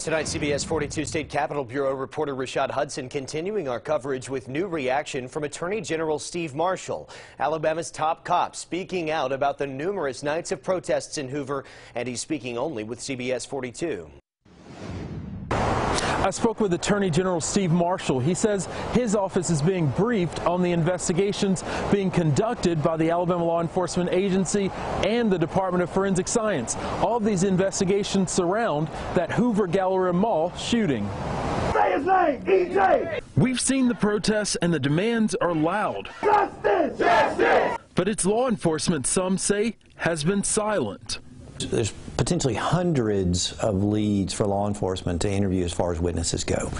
Tonight, CBS 42 State Capitol Bureau reporter Rashad Hudson continuing our coverage with new reaction from Attorney General Steve Marshall. Alabama's top cop speaking out about the numerous nights of protests in Hoover, and he's speaking only with CBS 42. I spoke with Attorney General Steve Marshall. He says his office is being briefed on the investigations being conducted by the Alabama Law Enforcement Agency and the Department of Forensic Science. All of these investigations surround that Hoover Galleria Mall shooting. Say his name, EJ! We've seen the protests and the demands are loud. Justice! Justice! But it's law enforcement, some say, has been silent. There's potentially hundreds of leads for law enforcement to interview as far as witnesses go.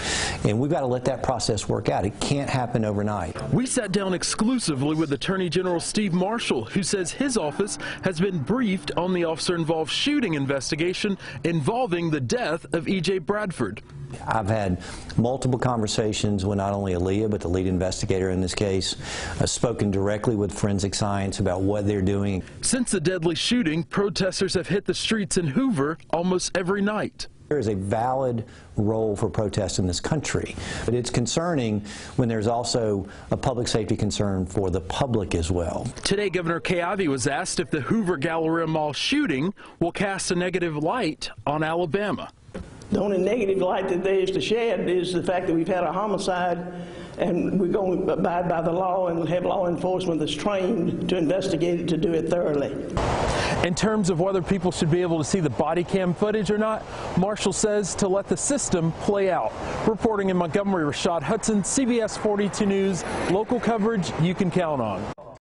And we've got to let that process work out. It can't happen overnight. We sat down exclusively with Attorney General Steve Marshall, who says his office has been briefed on the officer-involved shooting investigation involving the death of E.J. Bradford. I've had multiple conversations with not only Aaliyah, but the lead investigator in this case. I've spoken directly with forensic science about what they're doing. Since the deadly shooting, protesters have hit the streets in Hoover almost every night. There is a valid role for protest in this country, but it's concerning when there's also a public safety concern for the public as well. Today, Governor Kay Ivey was asked if the Hoover Galleria Mall shooting will cast a negative light on Alabama. The only negative light that there is to shed is the fact that we've had a homicide, and we're going to abide by the law and have law enforcement that's trained to investigate it, to do it thoroughly. In terms of whether people should be able to see the body cam footage or not, Marshall says to let the system play out. Reporting in Montgomery, Rashad Hudson, CBS 42 News, local coverage you can count on.